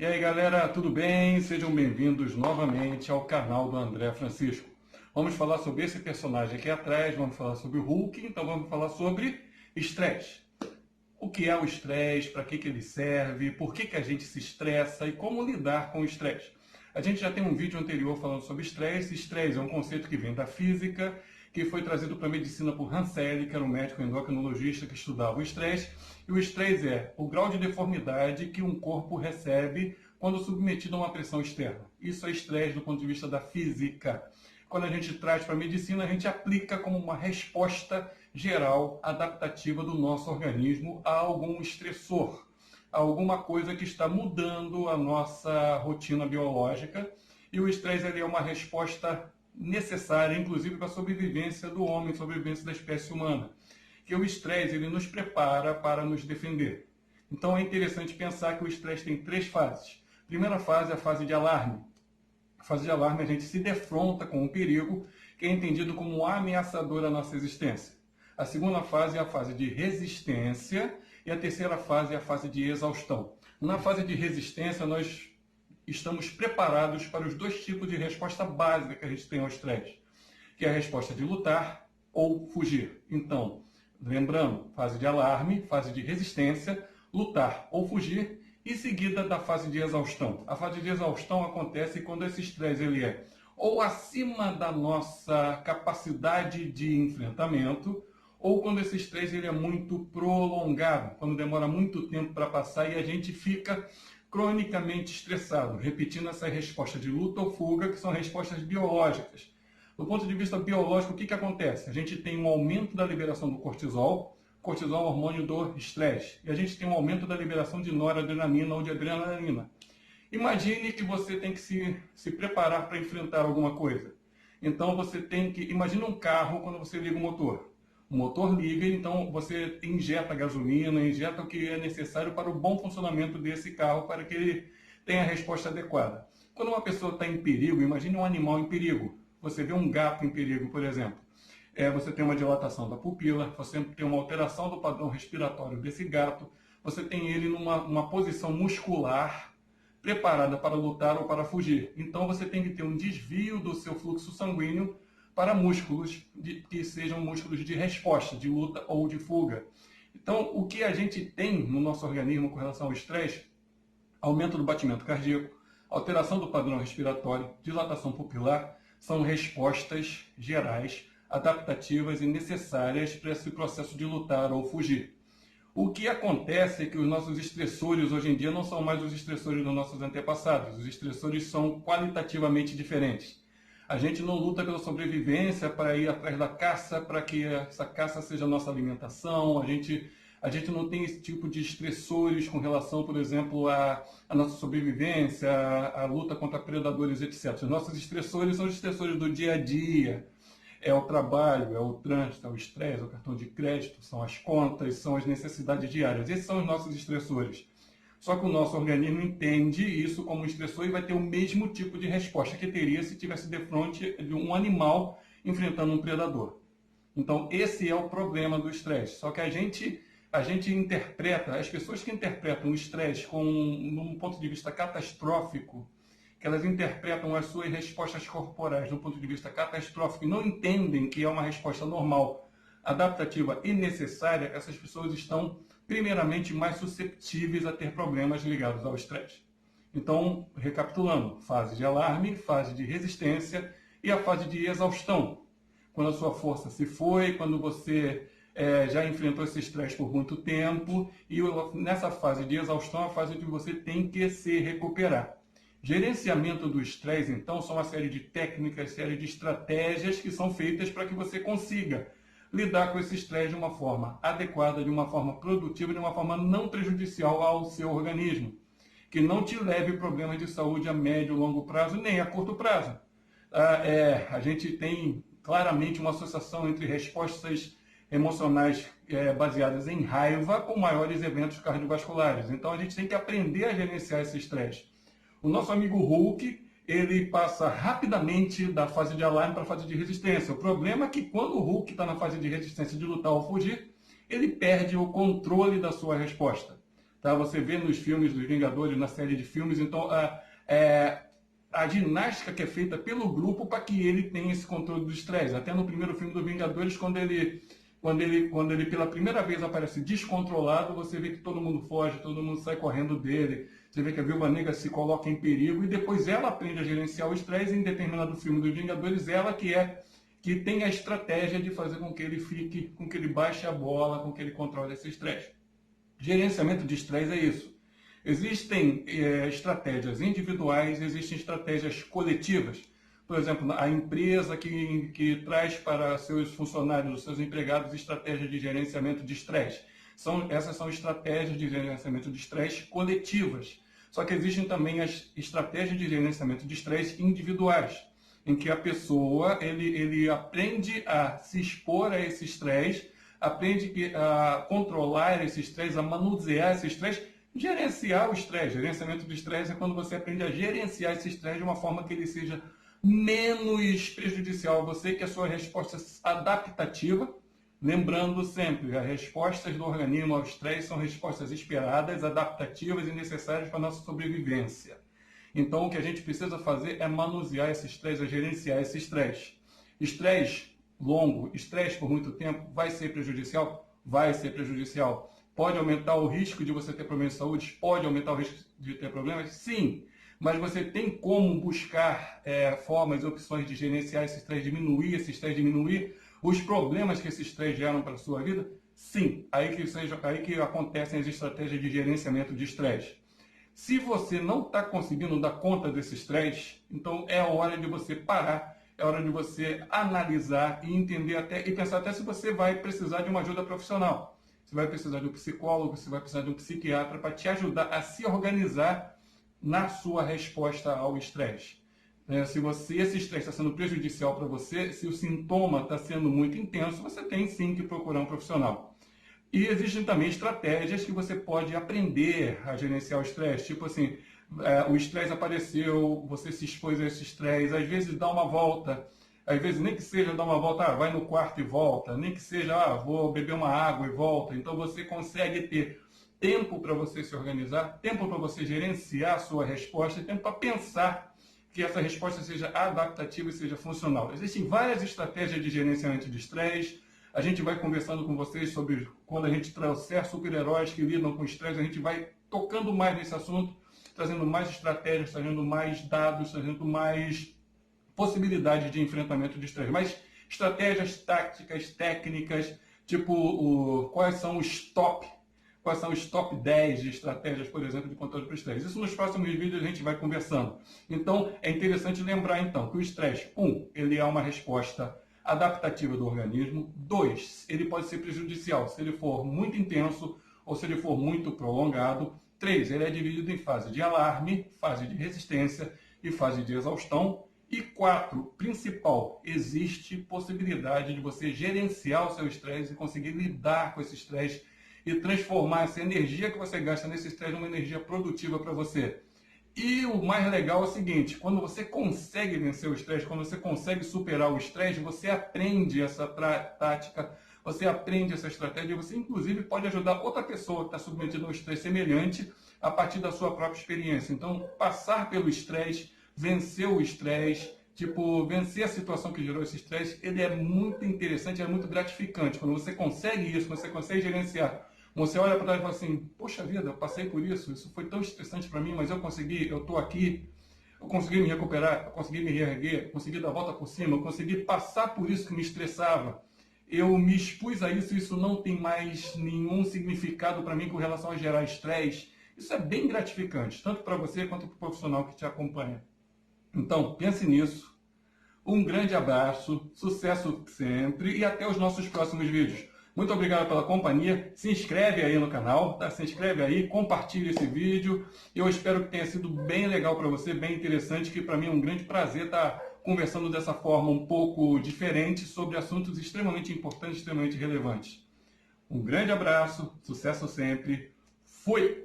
E aí galera, tudo bem? Sejam bem-vindos novamente ao canal do André Francisco. Vamos falar sobre esse personagem aqui atrás, vamos falar sobre o Hulk, então vamos falar sobre estresse. O que é o estresse, para que ele serve, por que a gente se estressa e como lidar com o estresse. A gente já tem um vídeo anterior falando sobre estresse. Estresse é um conceito que vem da física, que foi trazido para a medicina por Hans Selye, que era um médico endocrinologista que estudava o estresse. E o estresse é o grau de deformidade que um corpo recebe quando submetido a uma pressão externa. Isso é estresse do ponto de vista da física. Quando a gente traz para a medicina, a gente aplica como uma resposta geral adaptativa do nosso organismo a algum estressor, a alguma coisa que está mudando a nossa rotina biológica. E o estresse é uma resposta necessária, inclusive, para a sobrevivência do homem, sobrevivência da espécie humana. Que o estresse ele nos prepara para nos defender. Então é interessante pensar que o estresse tem três fases. A primeira fase é a fase de alarme. A fase de alarme a gente se defronta com um perigo que é entendido como ameaçador à nossa existência. A segunda fase é a fase de resistência e a terceira fase é a fase de exaustão. Na fase de resistência nós estamos preparados para os dois tipos de resposta básica que a gente tem ao estresse, que é a resposta de lutar ou fugir. Então, lembrando, fase de alarme, fase de resistência, lutar ou fugir, e seguida da fase de exaustão. A fase de exaustão acontece quando esse estresse ele é ou acima da nossa capacidade de enfrentamento, ou quando esse estresse ele é muito prolongado, quando demora muito tempo para passar e a gente fica cronicamente estressado, repetindo essa resposta de luta ou fuga, que são respostas biológicas. Do ponto de vista biológico, o que acontece? A gente tem um aumento da liberação do cortisol. Cortisol é o hormônio do estresse. E a gente tem um aumento da liberação de noradrenalina ou de adrenalina. Imagine que você tem que se preparar para enfrentar alguma coisa. Então você tem que... Imagine um carro quando você liga o motor. O motor liga, então você injeta gasolina, injeta o que é necessário para o bom funcionamento desse carro, para que ele tenha a resposta adequada. Quando uma pessoa está em perigo, imagine um animal em perigo. Você vê um gato em perigo, por exemplo. Você tem uma dilatação da pupila, você tem uma alteração do padrão respiratório desse gato, você tem ele numa posição muscular preparada para lutar ou para fugir. Então você tem que ter um desvio do seu fluxo sanguíneo para músculos que sejam músculos de resposta, de luta ou de fuga. Então o que a gente tem no nosso organismo com relação ao estresse, aumento do batimento cardíaco, alteração do padrão respiratório, dilatação pupilar, são respostas gerais, adaptativas e necessárias para esse processo de lutar ou fugir. O que acontece é que os nossos estressores hoje em dia não são mais os estressores dos nossos antepassados. Os estressores são qualitativamente diferentes. A gente não luta pela sobrevivência para ir atrás da caça, para que essa caça seja a nossa alimentação. A gente não tem esse tipo de estressores com relação, por exemplo, à nossa sobrevivência, à luta contra predadores, etc. Os nossos estressores são os estressores do dia a dia. É o trabalho, é o trânsito, é o estresse, é o cartão de crédito, são as contas, são as necessidades diárias. Esses são os nossos estressores. Só que o nosso organismo entende isso como um estressor e vai ter o mesmo tipo de resposta que teria se tivesse de frente de um animal enfrentando um predador. Então, esse é o problema do estresse. Só que a gente interpreta, as pessoas que interpretam o estresse num ponto de vista catastrófico, que elas interpretam as suas respostas corporais do ponto de vista catastrófico e não entendem que é uma resposta normal, adaptativa e necessária, essas pessoas estão, primeiramente, mais susceptíveis a ter problemas ligados ao estresse. Então, recapitulando, fase de alarme, fase de resistência e a fase de exaustão. Quando a sua força se foi, quando você já enfrentou esse estresse por muito tempo, e nessa fase de exaustão, a fase de você tem que se recuperar. Gerenciamento do estresse, então, são uma série de técnicas, série de estratégias que são feitas para que você consiga lidar com esse estresse de uma forma adequada, de uma forma produtiva, de uma forma não prejudicial ao seu organismo, que não te leve problemas de saúde a médio e longo prazo, nem a curto prazo. A gente tem claramente uma associação entre respostas emocionais baseadas em raiva com maiores eventos cardiovasculares. Então a gente tem que aprender a gerenciar esse estresse. O nosso amigo Hulk, ele passa rapidamente da fase de alarme para a fase de resistência. O problema é que quando o Hulk está na fase de resistência, de lutar ou fugir, ele perde o controle da sua resposta. tá? Você vê nos filmes dos Vingadores, na série de filmes, então a ginástica que é feita pelo grupo para que ele tenha esse controle do estresse. Até no primeiro filme dos Vingadores, quando ele pela primeira vez aparece descontrolado, você vê que todo mundo foge, todo mundo sai correndo dele. Você vê que a Viúva Negra se coloca em perigo e depois ela aprende a gerenciar o estresse. Em determinado filme dos Vingadores, ela que tem a estratégia de fazer com que ele fique, com que ele baixe a bola, com que ele controle esse estresse. Gerenciamento de estresse é isso. Existem estratégias individuais, existem estratégias coletivas. Por exemplo, a empresa que traz para seus funcionários, seus empregados, estratégias de gerenciamento de estresse. Essas são estratégias de gerenciamento de estresse coletivas. Só que existem também as estratégias de gerenciamento de estresse individuais, em que a pessoa ele aprende a se expor a esse estresse, aprende a controlar esse estresse, a manusear esse estresse, gerenciar o estresse. Gerenciamento de estresse é quando você aprende a gerenciar esse estresse de uma forma que ele seja menos prejudicial a você, que a sua resposta adaptativa. Lembrando sempre, as respostas do organismo ao estresse são respostas esperadas, adaptativas e necessárias para a nossa sobrevivência. Então, o que a gente precisa fazer é manusear esse estresse, é gerenciar esse estresse. Estresse longo, estresse por muito tempo, vai ser prejudicial? Vai ser prejudicial. Pode aumentar o risco de você ter problemas de saúde? Pode aumentar o risco de ter problemas? Sim. Mas você tem como buscar formas e opções de gerenciar esse estresse, diminuir esse estresse, diminuir os problemas que esse estresse geram para a sua vida? Sim. Aí que acontecem as estratégias de gerenciamento de estresse. Se você não está conseguindo dar conta desse estresse, então é hora de você parar, é hora de você analisar e entender e pensar até se você vai precisar de uma ajuda profissional. Você vai precisar de um psicólogo, você vai precisar de um psiquiatra para te ajudar a se organizar na sua resposta ao estresse. Se esse estresse está sendo prejudicial para você, se o sintoma está sendo muito intenso, você tem sim que procurar um profissional. E existem também estratégias que você pode aprender a gerenciar o estresse. Tipo assim, o estresse apareceu, você se expôs a esse estresse, às vezes dá uma volta, às vezes nem que seja dar uma volta, vai no quarto e volta, nem que seja, vou beber uma água e volta. Então você consegue ter tempo para você se organizar, tempo para você gerenciar a sua resposta, tempo para pensar que essa resposta seja adaptativa e seja funcional. Existem várias estratégias de gerenciamento de estresse. A gente vai conversando com vocês sobre quando a gente trouxer super-heróis que lidam com estresse, a gente vai tocando mais nesse assunto, trazendo mais estratégias, trazendo mais dados, trazendo mais possibilidades de enfrentamento de estresse. Mas estratégias táticas, técnicas, tipo quais são os top 10 de estratégias, por exemplo, de controle do estresse. Isso nos próximos vídeos a gente vai conversando. Então, é interessante lembrar então que o estresse, ele é uma resposta adaptativa do organismo. 2, ele pode ser prejudicial se ele for muito intenso ou se ele for muito prolongado. 3, ele é dividido em fase de alarme, fase de resistência e fase de exaustão. E 4, principal, existe possibilidade de você gerenciar o seu estresse e conseguir lidar com esse estresse e transformar essa energia que você gasta nesse estresse numa energia produtiva para você. E o mais legal é o seguinte, quando você consegue vencer o estresse, quando você consegue superar o estresse, você aprende essa tática, você aprende essa estratégia, você inclusive pode ajudar outra pessoa que está submetida a um estresse semelhante a partir da sua própria experiência. Então, passar pelo estresse, vencer o estresse, vencer a situação que gerou esse estresse, ele é muito interessante, é muito gratificante. Quando você consegue isso, você consegue gerenciar. Você olha para trás e fala assim, poxa vida, eu passei por isso foi tão estressante para mim, mas eu consegui, eu estou aqui, eu consegui me recuperar, eu consegui me reerguer, eu consegui dar a volta por cima, eu consegui passar por isso que me estressava. Eu me expus a isso, isso não tem mais nenhum significado para mim com relação a gerar estresse. Isso é bem gratificante, tanto para você quanto para o profissional que te acompanha. Então, pense nisso. Um grande abraço, sucesso sempre e até os nossos próximos vídeos. Muito obrigado pela companhia. Se inscreve aí no canal, tá? Se inscreve aí, compartilha esse vídeo. Eu espero que tenha sido bem legal para você, bem interessante, que para mim é um grande prazer estar conversando dessa forma um pouco diferente sobre assuntos extremamente importantes, extremamente relevantes. Um grande abraço, sucesso sempre. Fui!